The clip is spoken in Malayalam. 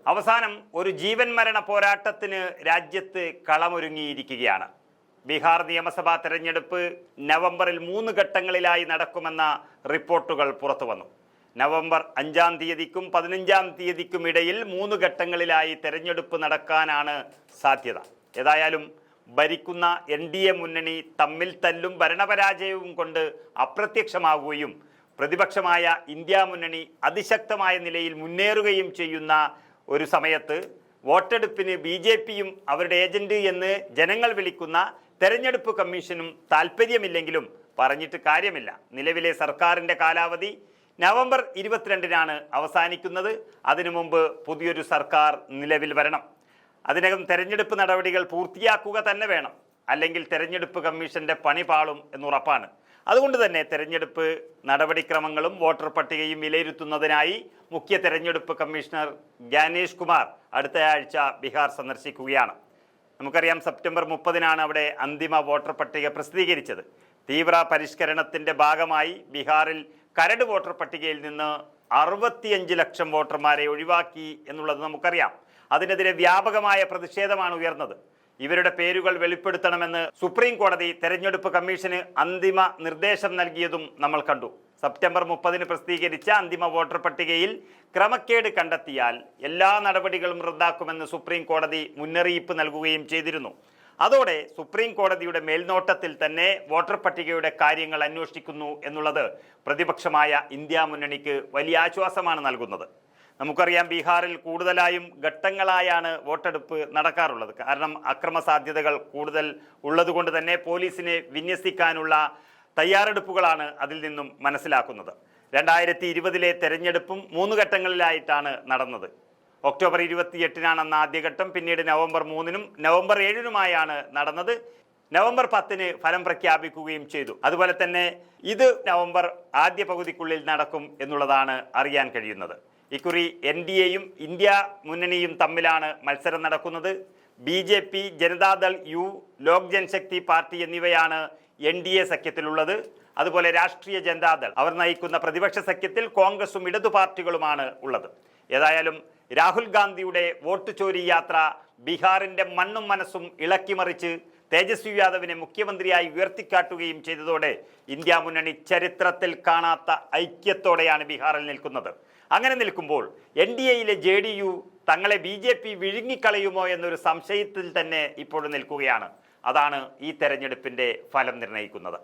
അവസാനം ഒരു ജീവൻ മരണ പോരാട്ടത്തിന് രാജ്യത്ത് കളമൊരുങ്ങിയിരിക്കുകയാണ്. ബീഹാർ നിയമസഭാ തെരഞ്ഞെടുപ്പ് നവംബറിൽ 3 ഘട്ടങ്ങളിലായി നടക്കുമെന്ന റിപ്പോർട്ടുകൾ പുറത്തു വന്നു. നവംബർ 5-ാം തീയതിക്കും 15-ാം തീയതിക്കും ഇടയിൽ 3 ഘട്ടങ്ങളിലായി തെരഞ്ഞെടുപ്പ് നടക്കാനാണ് സാധ്യത. ഏതായാലും ഭരിക്കുന്ന NDA മുന്നണി തമ്മിൽ തല്ലും ഭരണപരാജയവും കൊണ്ട് അപ്രത്യക്ഷമാവുകയും പ്രതിപക്ഷമായ ഇന്ത്യ മുന്നണി അതിശക്തമായ നിലയിൽ മുന്നേറുകയും ചെയ്യുന്ന ഒരു സമയത്ത് വോട്ടെടുപ്പിന് BJPയും അവരുടെ ഏജന്റ് എന്ന് ജനങ്ങൾ വിളിക്കുന്ന തെരഞ്ഞെടുപ്പ് കമ്മീഷനും താല്പര്യമില്ലെങ്കിലും പറഞ്ഞിട്ട് കാര്യമില്ല. നിലവിലെ സർക്കാരിൻ്റെ കാലാവധി നവംബർ 22-നാണ് അവസാനിക്കുന്നത്. അതിനു മുമ്പ് പുതിയൊരു സർക്കാർ നിലവിൽ വരണം. അതിനകം തെരഞ്ഞെടുപ്പ് നടപടികൾ പൂർത്തിയാക്കുക തന്നെ വേണം. അല്ലെങ്കിൽ തെരഞ്ഞെടുപ്പ് കമ്മീഷന്റെ പണി പാളും എന്നുറപ്പാണ്. അതുകൊണ്ട് തന്നെ തെരഞ്ഞെടുപ്പ് നടപടിക്രമങ്ങളും വോട്ടർ പട്ടികയും വിലയിരുത്തുന്നതിനായി മുഖ്യ തെരഞ്ഞെടുപ്പ് കമ്മീഷണർ ജ്ഞാനേഷ് കുമാർ അടുത്ത ആഴ്ച ബീഹാർ സന്ദർശിക്കുകയാണ്. നമുക്കറിയാം, സെപ്റ്റംബർ 30-നാണ് അവിടെ അന്തിമ വോട്ടർ പട്ടിക പ്രസിദ്ധീകരിച്ചത്. തീവ്ര പരിഷ്കരണത്തിന്റെ ഭാഗമായി ബീഹാറിൽ കരട് വോട്ടർ പട്ടികയിൽ നിന്ന് 65 ലക്ഷം വോട്ടർമാരെ ഒഴിവാക്കി എന്നുള്ളത് നമുക്കറിയാം. അതിനെതിരെ വ്യാപകമായ പ്രതിഷേധമാണ് ഉയർന്നത്. ഇവരുടെ പേരുകൾ വെളിപ്പെടുത്തണമെന്ന് സുപ്രീം കോടതി തെരഞ്ഞെടുപ്പ് കമ്മീഷന് അന്തിമ നിർദ്ദേശം നൽകിയതും നമ്മൾ കണ്ടു. സെപ്റ്റംബർ 30-ന് പ്രസിദ്ധീകരിച്ച അന്തിമ വോട്ടർ പട്ടികയിൽ ക്രമക്കേട് കണ്ടെത്തിയാൽ എല്ലാ നടപടികളും റദ്ദാക്കുമെന്ന് സുപ്രീം കോടതി മുന്നറിയിപ്പ് നൽകുകയും ചെയ്തിരുന്നു. അതോടെ സുപ്രീം കോടതിയുടെ മേൽനോട്ടത്തിൽ തന്നെ വോട്ടർ പട്ടികയുടെ കാര്യങ്ങൾ അന്വേഷിക്കുന്നു എന്നുള്ളത് പ്രതിപക്ഷമായ ഇന്ത്യ മുന്നണിക്ക് വലിയ ആശ്വാസമാണ് നൽകുന്നത്. നമുക്കറിയാം, ബീഹാറിൽ കൂടുതലായും ഘട്ടങ്ങളായാണ് വോട്ടെടുപ്പ് നടക്കാറുള്ളത്. കാരണം അക്രമ സാധ്യതകൾ കൂടുതൽ ഉള്ളതുകൊണ്ട് തന്നെ പോലീസിനെ വിന്യസിക്കാനുള്ള തയ്യാറെടുപ്പുകളാണ് അതിൽ നിന്നും മനസ്സിലാക്കുന്നത്. 2020-ലെ തെരഞ്ഞെടുപ്പും 3 ഘട്ടങ്ങളിലായിട്ടാണ് നടന്നത്. ഒക്ടോബർ 28-നാണ് അന്ന് ആദ്യഘട്ടം. പിന്നീട് നവംബർ 3-നും നവംബർ 7-നുമായാണ് നടന്നത്. നവംബർ 10-ന് ഫലം പ്രഖ്യാപിക്കുകയും ചെയ്തു. അതുപോലെ തന്നെ ഇത് നവംബർ ആദ്യ പകുതിക്കുള്ളിൽ നടക്കും എന്നുള്ളതാണ് അറിയാൻ കഴിയുന്നത്. ഇക്കുറി NDAയും ഇന്ത്യ മുന്നണിയും തമ്മിലാണ് മത്സരം നടക്കുന്നത്. BJP, ജനതാദൾ U, ലോക് ജൻശക്തി പാർട്ടി എന്നിവയാണ് NDA സഖ്യത്തിലുള്ളത്. അതുപോലെ രാഷ്ട്രീയ ജനതാദൾ അവർ നയിക്കുന്ന പ്രതിപക്ഷ സഖ്യത്തിൽ കോൺഗ്രസും ഇടതു പാർട്ടികളുമാണ് ഉള്ളത്. ഏതായാലും രാഹുൽ ഗാന്ധിയുടെ വോട്ട് ചോരി യാത്ര ബീഹാറിൻ്റെ മണ്ണും മനസ്സും ഇളക്കിമറിച്ച് തേജസ്വി യാദവിനെ മുഖ്യമന്ത്രിയായി ഉയർത്തിക്കാട്ടുകയും ചെയ്തതോടെ ഇന്ത്യ മുന്നണി ചരിത്രത്തിൽ കാണാത്ത ഐക്യത്തോടെയാണ് ബീഹാറിൽ നിൽക്കുന്നത്. അങ്ങനെ നിൽക്കുമ്പോൾ NDAയിലെ JDU തങ്ങളെ BJP വിഴുങ്ങിക്കളയുമോ എന്നൊരു സംശയത്തിൽ തന്നെ ഇപ്പോൾ നിൽക്കുകയാണ്. അതാണ് ഈ തെരഞ്ഞെടുപ്പിൻ്റെ ഫലം നിർണ്ണയിക്കുന്നത്.